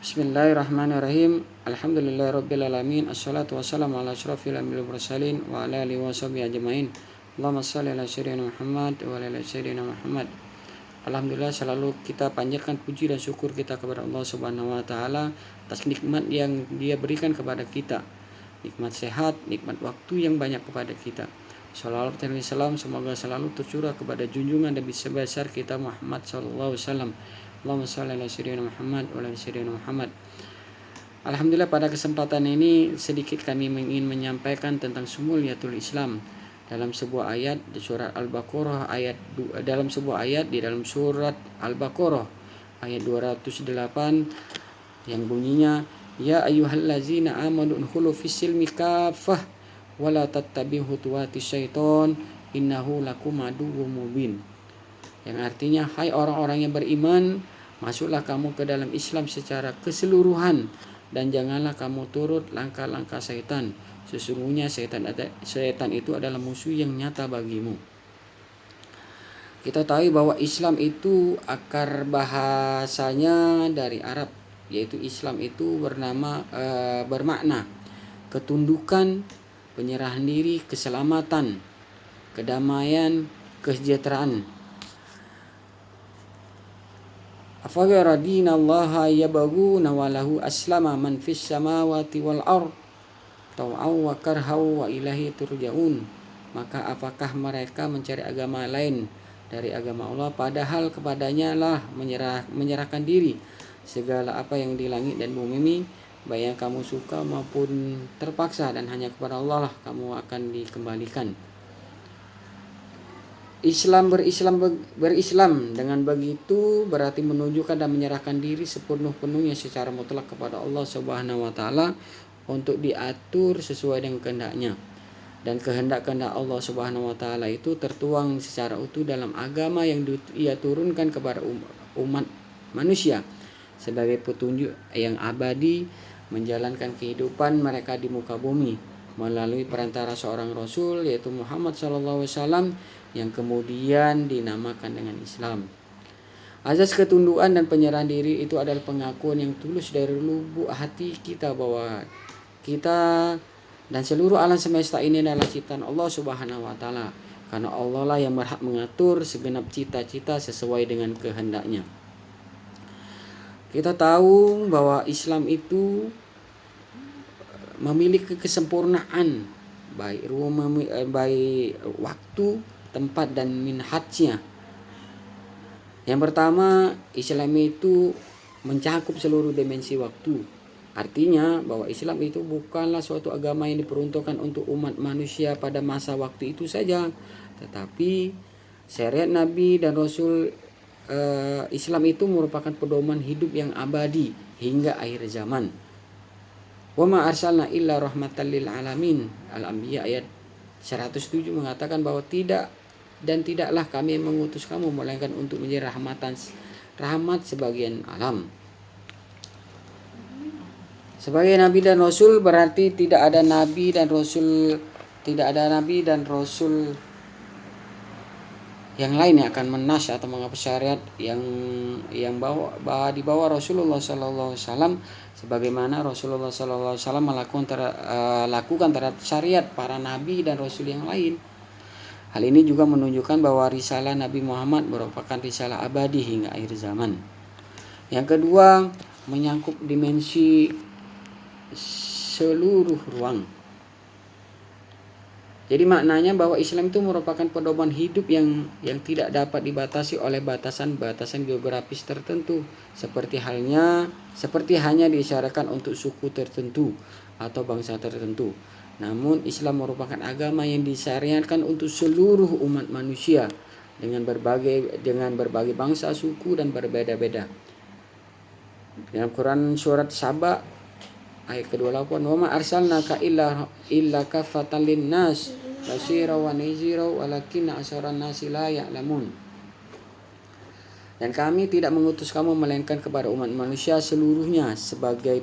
Bismillahirrahmanirrahim. Alhamdulillahirabbil alamin. Assalatu wassalamu ala asyrafil anbiya'i wal mursalin wa ala alihi washabihi ajmain. Allahumma shalli ala sayyidina Muhammad wa ala ali sayyidina Muhammad. Alhamdulillah, selalu kita panjatkan puji dan syukur kita kepada Allah Subhanahu wa taala atas nikmat yang Dia berikan kepada kita. Nikmat sehat, nikmat waktu yang banyak kepada kita. Shalawat dan salam semoga selalu tercurah kepada junjungan Nabi sebesar kita Muhammad sallallahu alaihi wasallam. Allahumma shalli ala sayyidina Muhammad wa ala ali sayyidina Muhammad. Alhamdulillah, pada kesempatan ini sedikit kami ingin menyampaikan tentang sumuliyatul Islam dalam sebuah ayat di surat Al-Baqarah dalam sebuah ayat di dalam surat Al-Baqarah ayat 208 yang bunyinya, ya ayyuhallazina amanu udkhulu fis-silmi kaffah wa la tattabi'u khutuwatis syaiton innahu lakum aduwwum mubin. Yang artinya, hai orang-orang yang beriman, masuklah kamu ke dalam Islam secara keseluruhan dan janganlah kamu turut langkah-langkah syaitan. Sesungguhnya syaitan itu adalah musuh yang nyata bagimu. Kita tahu bahwa Islam itu akar bahasanya dari Arab, yaitu Islam itu bermakna ketundukan, penyerahan diri, keselamatan, kedamaian, kesejahteraan. Afaghayra dinallaha yabghuna wa lahu aslama man fis samawati wal ard taw'aw wa karhaw wa ilaihi turja'un. Maka apakah mereka mencari agama lain dari agama Allah, padahal kepadanya lah menyerahkan diri segala apa yang di langit dan bumi, baik yang kamu suka maupun terpaksa, dan hanya kepada Allah lah kamu akan dikembalikan. Berislam dengan begitu berarti menunjukkan dan menyerahkan diri sepenuh-penuhnya secara mutlak kepada Allah Subhanahu wa taala untuk diatur sesuai dengan kehendaknya. Dan kehendak-kehendak Allah Subhanahu wa taala itu tertuang secara utuh dalam agama yang Ia turunkan kepada umat manusia sebagai petunjuk yang abadi menjalankan kehidupan mereka di muka bumi melalui perantara seorang rasul, yaitu Muhammad sallallahu alaihi wasallam, yang kemudian dinamakan dengan Islam. Azas ketundukan dan penyerahan diri itu adalah pengakuan yang tulus dari lubuk hati kita bahwa kita dan seluruh alam semesta ini adalah ciptaan Allah Subhanahu wa taala, karena Allah lah yang berhak mengatur segenap cita-cita sesuai dengan kehendaknya. Kita tahu bahwa Islam itu memiliki kesempurnaan baik waktu, tempat, dan minhajnya. Yang pertama, Islam itu mencakup seluruh dimensi waktu. Artinya bahwa Islam itu bukanlah suatu agama yang diperuntukkan untuk umat manusia pada masa waktu itu saja, tetapi syariat Nabi dan Rasul Islam itu merupakan pedoman hidup yang abadi hingga akhir zaman. Wa ma arsalna illa rahmatan lil alamin. Al-Anbiya ayat 107 mengatakan bahwa tidaklah kami mengutus kamu melainkan untuk menjadi rahmat sebagian alam. Sebagai nabi dan rasul berarti tidak ada nabi dan rasul yang lain yang akan menas atau menghapus syariat yang di bawah Rasulullah sallallahu alaihi wasallam, sebagaimana Rasulullah sallallahu alaihi wasallam lakukan terhadap syariat para nabi dan rasul yang lain. Hal ini juga menunjukkan bahwa risalah Nabi Muhammad merupakan risalah abadi hingga akhir zaman. Yang kedua, menyangkut dimensi seluruh ruang. Jadi maknanya bahwa Islam itu merupakan pedoman hidup yang tidak dapat dibatasi oleh batasan-batasan geografis tertentu, seperti hanya diisyaratkan untuk suku tertentu atau bangsa tertentu. Namun Islam merupakan agama yang disyariatkan untuk seluruh umat manusia dengan berbagai bangsa, suku, dan berbeda-beda. Dalam Quran surat Saba ayat ke-28, wa ma arsalnaka illa kaffatan linnas basyira wa nadhira walakinna aktsaran nasi la ya'lamun. Dan kami tidak mengutus kamu melainkan kepada umat manusia seluruhnya sebagai